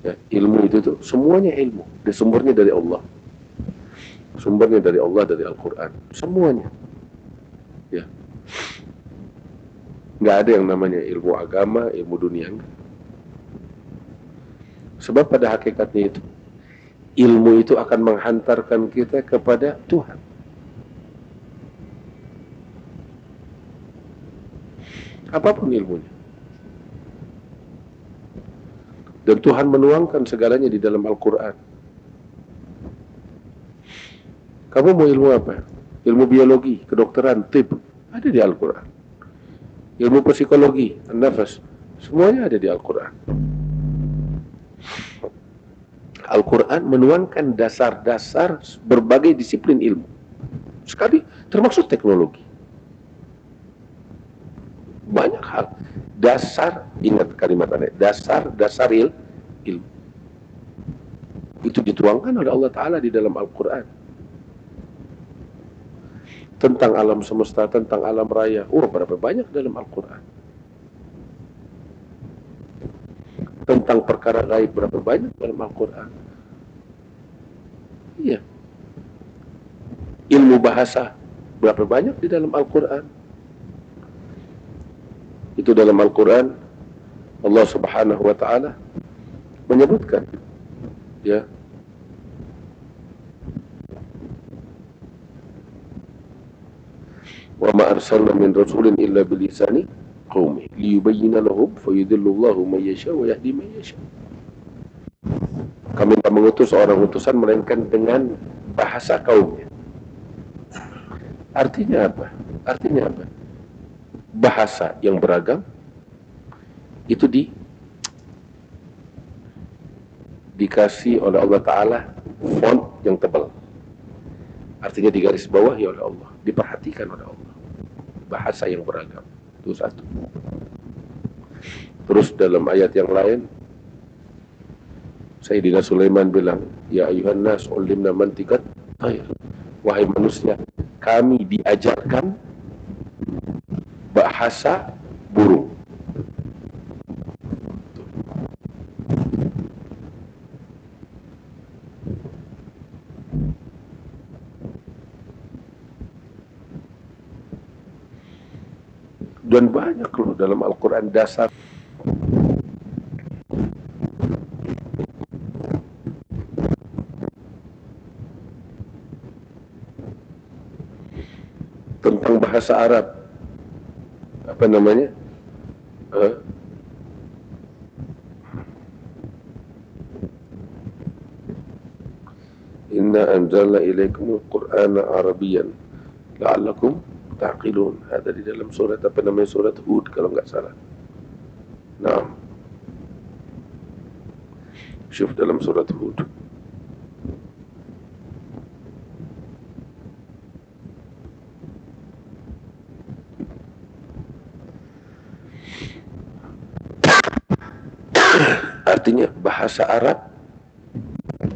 Ya, ilmu itu tuh semuanya ilmu, dan sumbernya dari Allah, dari Al-Quran, semuanya. Ya, nggak ada yang namanya ilmu agama, ilmu dunia, enggak. Sebab pada hakikatnya itu ilmu itu akan menghantarkan kita kepada Tuhan. Apapun ilmunya. Dan Tuhan menuangkan segalanya di dalam Al-Quran. Kamu mau ilmu apa? Ilmu biologi, kedokteran, tib, ada di Al-Quran. Ilmu psikologi, nafas, semuanya ada di Al-Quran. Al-Quran menuangkan dasar-dasar berbagai disiplin ilmu. Sekali, termasuk teknologi. Banyak hal. Dasar, ingat kalimat aneh, dasar ilmu. Itu dituangkan oleh Allah Ta'ala di dalam Al-Quran. Tentang alam semesta, tentang alam raya. Berapa banyak dalam Al-Quran. Tentang perkara gaib berapa banyak dalam Al-Quran. Iya. Ilmu bahasa berapa banyak di dalam Al-Quran. Itu dalam Al-Quran Allah Subhanahu wa Ta'ala menyebutkan ya, wa ma arsalna min rasulin illa bilisani qaumi liyubayyina lahum fayudillullahu man yasha wa yahdi man yasha. Kami tak mengutus seorang utusan melainkan dengan bahasa kaumnya. Artinya apa? Bahasa yang beragam itu dikasih oleh Allah Ta'ala font yang tebal. Artinya di garis bawahi oleh Allah, diperhatikan oleh Allah. Bahasa yang beragam, itu satu. Terus dalam ayat yang lain, Sayyidina Sulaiman bilang, ya ayuhan nas ulimna mantiqat thair. Wahai manusia, kami diajarkan bahasa burung. Dan banyak loh dalam Al-Quran dasar. Tentang bahasa Arab. Apa namanya? Inna anzalna ilaikumul Qur'ana Arabiyan la'allakum ta'qilun. Ada di dalam surat apa namanya, surat Hud kalau nggak salah. Nah, syuf dalam surat Hud. Artinya bahasa Arab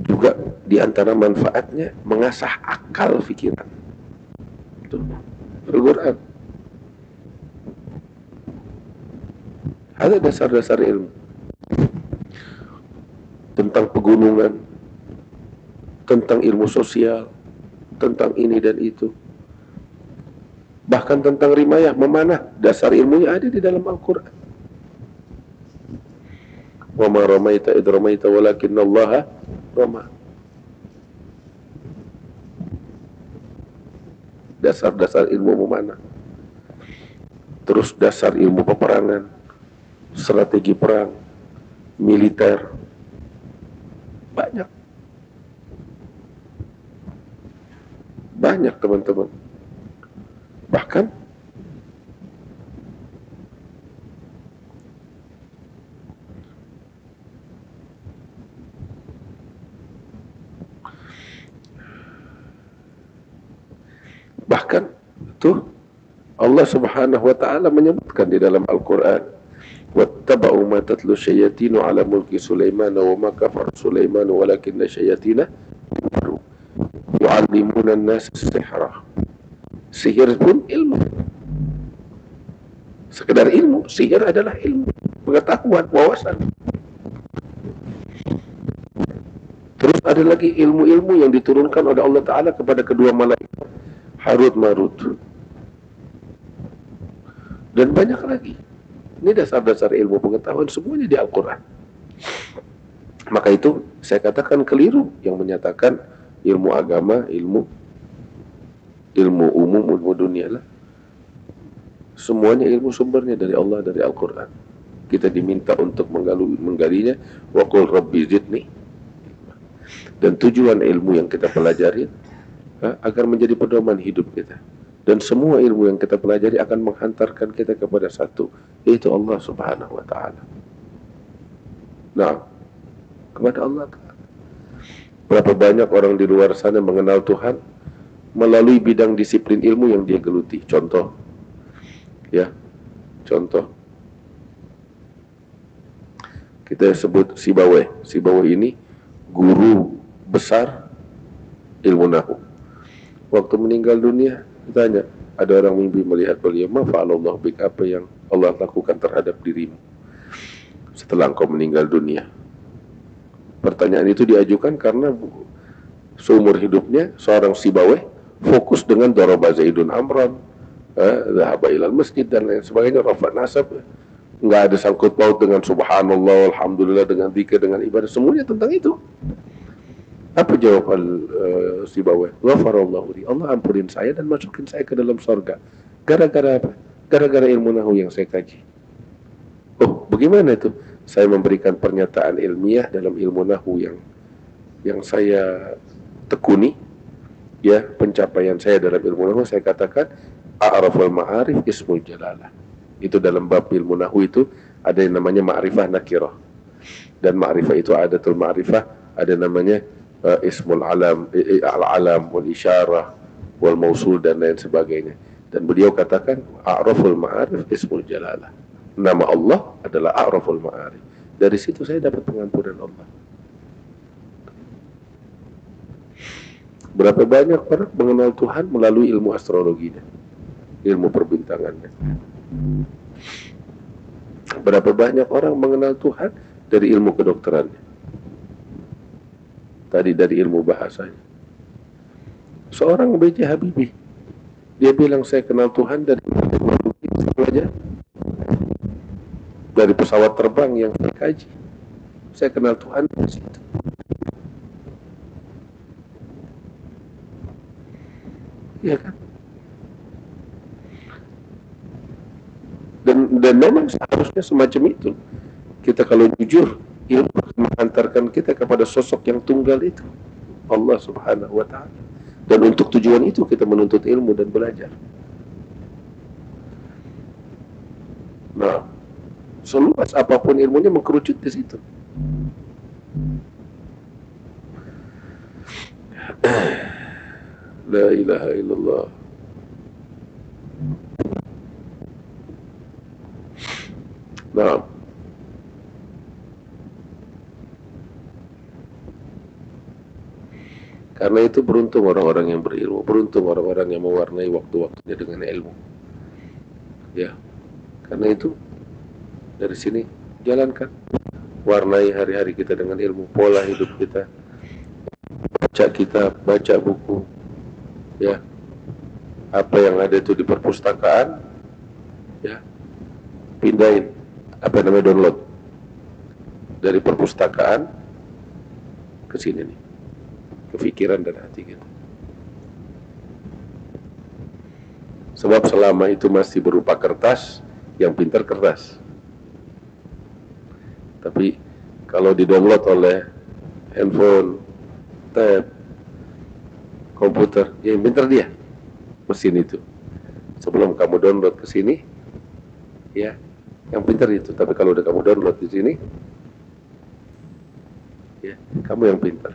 juga di antara manfaatnya mengasah akal pikiran. Itu Al-Quran. Ada dasar-dasar ilmu tentang pegunungan, tentang ilmu sosial, tentang ini dan itu. Bahkan tentang rimayah, memanah, dasar ilmunya ada di dalam Al-Quran. Wa ma ramaita idh ramaita walakinnallaha rama. Dasar-dasar ilmu memanah. Terus dasar ilmu peperangan, strategi perang, militer. Banyak. Banyak teman-teman. Bahkan tuh Allah Subhanahu wa taala menyebutkan di dalam Al-Qur'an, wattaba'u ma tatlu syayatinu ala mulki Sulaiman wa ma kafara Sulaiman walakinna syayatina kafaru yu'allimuna an-nas sihra. Sihir pun ilmu. Sekedar ilmu, sihir adalah ilmu, pengetahuan, wawasan. Terus ada lagi ilmu-ilmu yang diturunkan oleh Allah Ta'ala kepada kedua malaikat Harut Marut. Dan banyak lagi. Ini dasar-dasar ilmu pengetahuan semuanya di Al-Quran. Maka itu saya katakan keliru yang menyatakan ilmu agama, ilmu umum, ilmu dunia lah. Semuanya ilmu sumbernya dari Allah, dari Al-Quran. Kita diminta untuk menggalinya. Wa qul rabbi zidni. Dan tujuan ilmu yang kita pelajari agar menjadi pedoman hidup kita. Dan semua ilmu yang kita pelajari akan menghantarkan kita kepada satu, yaitu Allah Subhanahu wa Ta'ala. Nah, kepada Allah Ta'ala. Berapa banyak orang di luar sana mengenal Tuhan melalui bidang disiplin ilmu yang dia geluti. Contoh, kita sebut Sibawai. Sibawai ini guru besar ilmu nahu. Waktu meninggal dunia, ditanya, ada orang mimpi melihat beliau, ma fa'alallahu bik, apa yang Allah lakukan terhadap dirimu setelah engkau meninggal dunia? Pertanyaan itu diajukan karena seumur hidupnya seorang Sibawai fokus dengan daraba Zaidun Amran, dhahaba ilal masjid dan lain sebagainya, rafa nasab, nggak ada sangkut paut dengan subhanallah, alhamdulillah, dengan zikir, dengan ibadah, semuanya tentang itu. Apa jawaban Sibawai? Ghafarallahu li, Allah ampunin saya dan masukin saya ke dalam surga. Gara-gara apa? Gara-gara ilmu nahu yang saya kaji. Oh, bagaimana itu? Saya memberikan pernyataan ilmiah dalam ilmu nahu yang saya tekuni, ya, pencapaian saya dalam ilmu nahu. Saya katakan a'raful ma'arif ismul jalalah. Itu dalam bab ilmu nahu itu ada yang namanya ma'rifah nakirah. Dan ma'rifah itu adatul ma'rifah, ada namanya ismul alam, al-alam, wal isyarah, wal mausul, dan lain sebagainya. Dan beliau katakan, a'raful ma'arif ismul jalalah. Nama Allah adalah a'raful ma'arif. Dari situ saya dapat pengampunan Allah. Berapa banyak orang mengenal Tuhan melalui ilmu astrologinya, ilmu perbintangannya. Berapa banyak orang mengenal Tuhan dari ilmu kedokterannya, tadi dari ilmu bahasanya. Seorang B.J. Habibie, dia bilang saya kenal Tuhan dari teknologi saja, dari pesawat terbang yang saya kaji. Saya kenal Tuhan dari situ. Ya kan? Dan memang seharusnya semacam itu. Kita kalau jujur, ilmu mengantarkan kita kepada sosok yang tunggal itu, Allah Subhanahu wa ta'ala. Dan untuk tujuan itu kita menuntut ilmu dan belajar. Nah, seluas apapun ilmunya mengkerucut di situ. La ilaha illallah. Nah, karena itu beruntung orang-orang yang berilmu, beruntung orang-orang yang mewarnai waktu-waktunya dengan ilmu. Ya, karena itu dari sini jalankan, warnai hari-hari kita dengan ilmu, pola hidup kita, baca kitab, baca buku, ya, apa yang ada itu di perpustakaan, ya, pindahin, apa namanya, download dari perpustakaan ke sini nih, ke pikiran dan hati kita. Sebab selama itu masih berupa kertas, yang pintar kertas. Tapi kalau di-download oleh handphone, tab, komputer, ya yang pintar dia, mesin itu. Sebelum kamu download ke sini, ya, yang pintar itu. Tapi kalau udah kamu download di sini, ya, kamu yang pintar.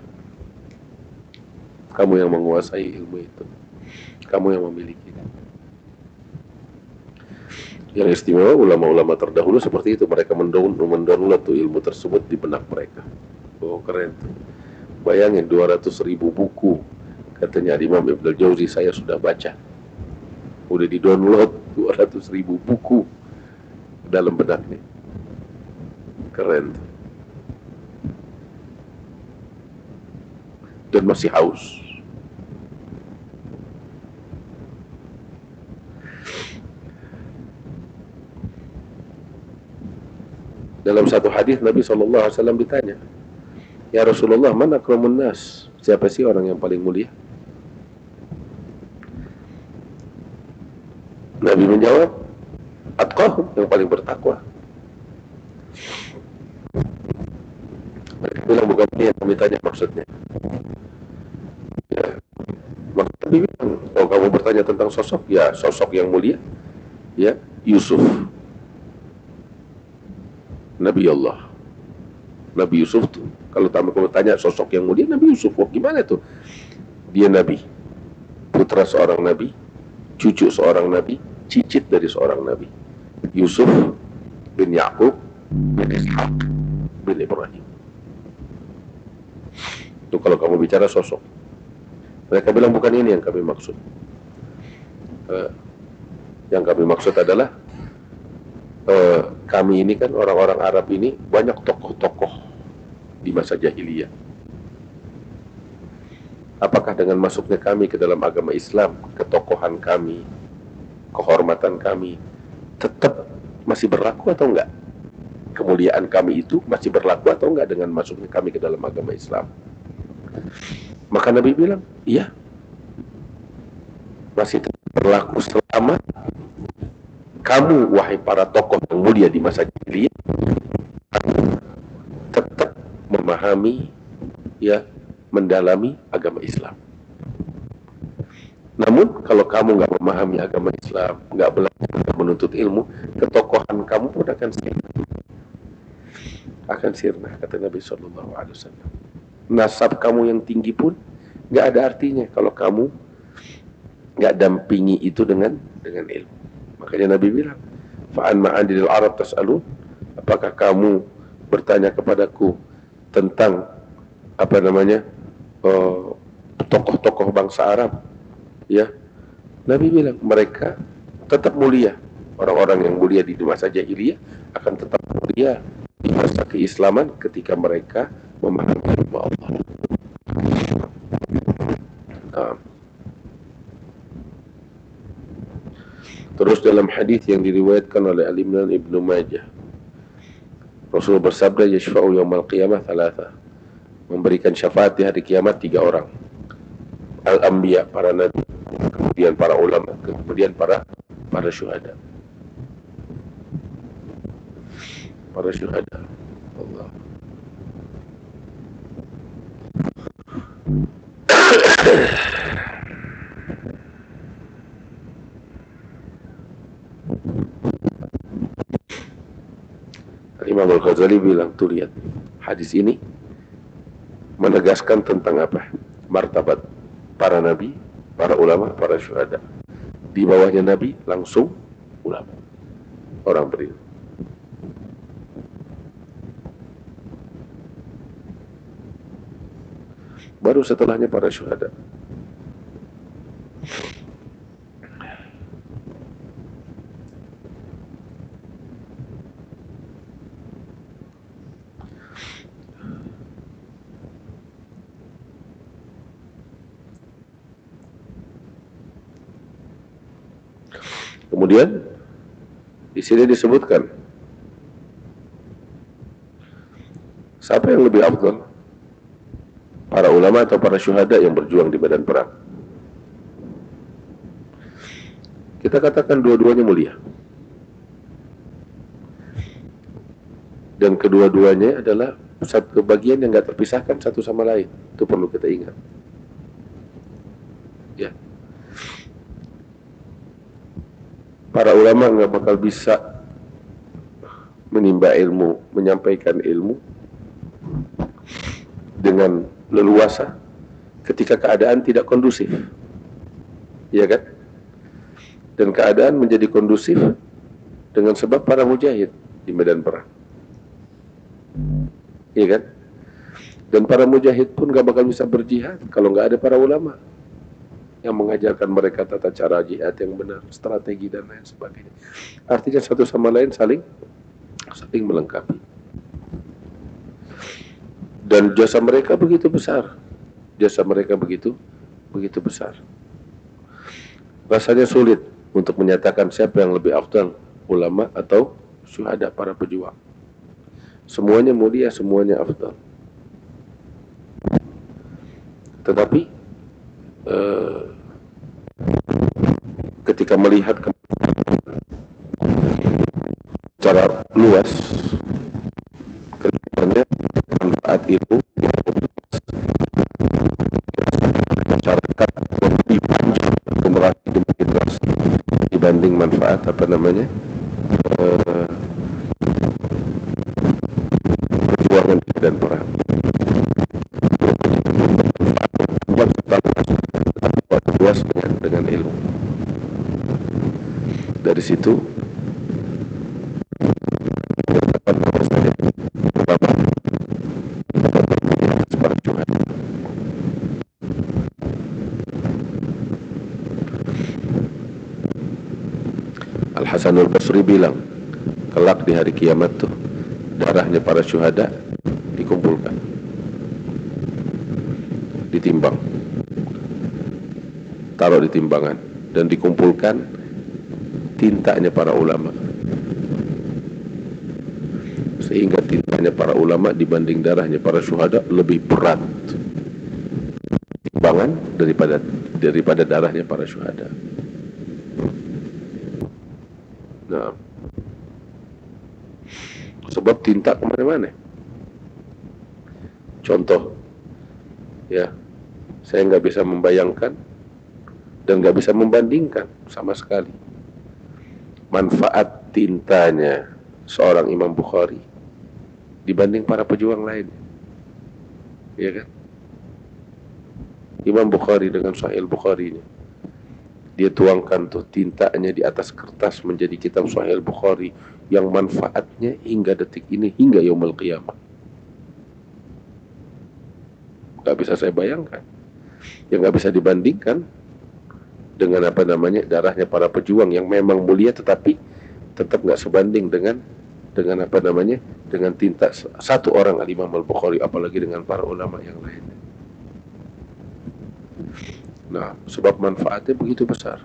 Kamu yang menguasai ilmu itu. Kamu yang memilikinya. Yang istimewa ulama-ulama terdahulu seperti itu, mereka mendownload tuh ilmu tersebut di benak mereka. Oh, keren tuh. Bayangin 200.000 buku, katanya Imam Ibn Jauzi, saya sudah baca. Udah di-download 200.000 buku dalam benaknya. Keren tuh. Dan masih haus. Dalam satu hadis Nabi SAW ditanya, ya Rasulullah, mana akramun nas? Siapa sih orang yang paling mulia? Nabi menjawab, atqahum, yang paling bertakwa. Mereka bilang, bukan ini yang kami tanya maksudnya. Ya. Maka Nabi bilang, kalau kamu bertanya tentang sosok, ya sosok yang mulia, ya Yusuf, Nabi Allah. Nabi Yusuf tuh, kalau kamu tanya sosok yang mulia, Nabi Yusuf. Oh, gimana tuh? Dia Nabi, putra seorang Nabi, cucu seorang Nabi, cicit dari seorang Nabi. Yusuf bin Ya'qub bin Ishaq bin Ibrahim. Itu kalau kamu bicara sosok. Mereka bilang bukan ini yang kami maksud. Yang kami maksud adalah kami ini kan orang-orang Arab ini banyak tokoh-tokoh di masa jahiliyah. Apakah dengan masuknya kami ke dalam agama Islam, ketokohan kami, kehormatan kami tetap masih berlaku atau enggak? Kemuliaan kami itu masih berlaku atau enggak dengan masuknya kami ke dalam agama Islam? Maka Nabi bilang, iya, masih berlaku selama kamu, wahai para tokoh yang mulia di masa jahiliyah, tetap memahami, ya, mendalami agama Islam. Namun kalau kamu nggak memahami agama Islam, nggak belajar, nggak menuntut ilmu, ketokohan kamu pun akan sirna. akan sirna, kata Nabi Shallallahu Alaihi Wasallam. Nasab kamu yang tinggi pun nggak ada artinya kalau kamu nggak dampingi itu dengan ilmu. Makanya Nabi bilang, fa'an ma'adil Arab tas'alun, apakah kamu bertanya kepadaku tentang apa namanya tokoh-tokoh bangsa Arab? Ya, Nabi bilang mereka tetap mulia. Orang-orang yang mulia di masa jahiliyah akan tetap mulia di masa keislaman ketika mereka memahami ilmu Allah. Terus dalam hadis yang diriwayatkan oleh Al-Imam Ibnu Majah, Rasul bersabda, yashfa'u yaumal qiyamah thalatha, memberikan syafaat di hari kiamat 3 orang. Al-Anbiya, para nabi, kemudian para ulama, kemudian para syuhada. Para syuhada. Allah. Imam Al-Ghazali bilang, tuh lihat, hadis ini menegaskan tentang apa? Martabat para nabi, para ulama, para syuhada. Di bawahnya nabi langsung ulama, orang berilmu. Baru setelahnya para syuhada. Kemudian di sini disebutkan siapa yang lebih afdal, para ulama atau para syuhada yang berjuang di medan perang. Kita katakan dua-duanya mulia, dan kedua-duanya adalah satu bagian yang nggak terpisahkan satu sama lain. Itu perlu kita ingat. Ya, para ulama nggak bakal bisa menimba ilmu, menyampaikan ilmu dengan leluasa ketika keadaan tidak kondusif, ya kan? Dan keadaan menjadi kondusif dengan sebab para mujahid di medan perang, ya kan? Dan para mujahid pun gak bakal bisa berjihad kalau gak ada para ulama yang mengajarkan mereka tata cara jihad yang benar, strategi dan lain sebagainya. Artinya satu sama lain saling melengkapi. Dan jasa mereka begitu besar. Jasa mereka begitu besar. Rasanya sulit untuk menyatakan siapa yang lebih afdal, ulama atau syuhada, para pejuang. Semuanya mulia, semuanya afdal. Tetapi ketika melihat secara luas, kelihatannya manfaat ilmu masyarakat lebih panjang untuk melatih demokrasi dibanding manfaat perjuangan dan perang. Luas dengan ilmu. Dari situ Al-Hasan Al-Basri bilang, kelak di hari kiamat tuh darahnya para syuhada dikumpulkan, ditimbang, taruh di timbangan, dan dikumpulkan tintanya para ulama, sehingga tintanya para ulama dibanding darahnya para syuhada lebih berat timbangan daripada darahnya para syuhada. Nah, sebab tinta kemana-mana. Contoh, ya, saya nggak bisa membayangkan dan nggak bisa membandingkan sama sekali manfaat tintanya seorang Imam Bukhari dibanding para pejuang lain. Ya kan? Imam Bukhari dengan Sahih Bukhari-nya, dia tuangkan tuh tintanya di atas kertas menjadi kitab Sahih Bukhari yang manfaatnya hingga detik ini, hingga yaumul qiyamah. Gak bisa saya bayangkan. Yang gak bisa dibandingkan dengan darahnya para pejuang yang memang mulia, tetapi tetap gak sebanding dengan dengan tinta satu orang Al-Imam Al-Bukhari, apalagi dengan para ulama yang lainnya. Nah, sebab manfaatnya begitu besar.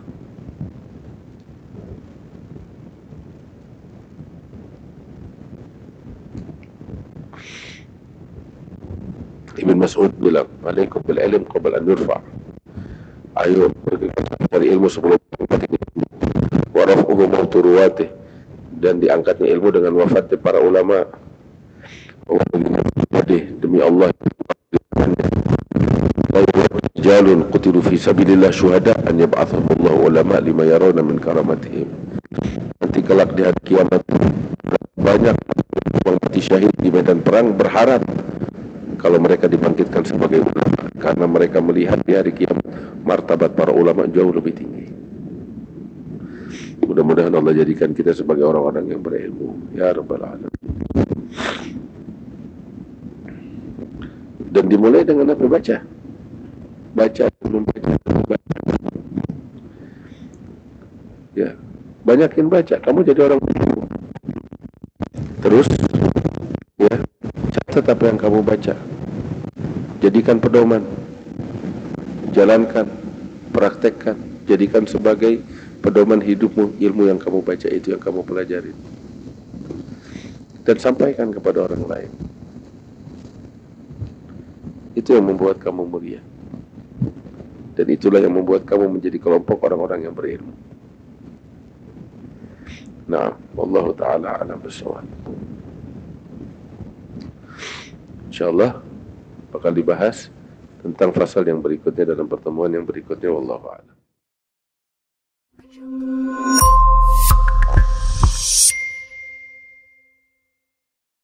Ibn Mas'ud bilang, "Alaikum bil ilm qabla an yurfa." Ayo dari ilmu sebelum wa raf'uhu mautu ruwatih, dan diangkatnya ilmu dengan wafatnya para ulama. Demi Allah, rijalun qutilu fi sabilillah syuhada an yab'athahullahu ulama lima yarawna min karamatihim. Nanti kelak di hari kiamat banyak yang mati syahid di medan perang berharap kalau mereka dibangkitkan sebagai ulama, karena mereka melihat di hari kiamat martabat para ulama jauh lebih tinggi. Mudah-mudahan Allah jadikan kita sebagai orang-orang yang berilmu, ya Rabbal Alamin. Dan dimulai dengan apa? Baca, belum baca. Ya, banyakin baca. Kamu jadi orang berilmu. Terus, ya, catat apa yang kamu baca. Jadikan pedoman. Jalankan, praktekkan. Jadikan sebagai pedoman hidupmu, ilmu yang kamu baca itu, yang kamu pelajari. Dan sampaikan kepada orang lain. Itu yang membuat kamu mulia. Dan itulah yang membuat kamu menjadi kelompok orang-orang yang berilmu. Nah, wallahu ta'ala a'lam bissawab. InsyaAllah bakal dibahas tentang fasal yang berikutnya dalam pertemuan yang berikutnya. Wallahu a'lam.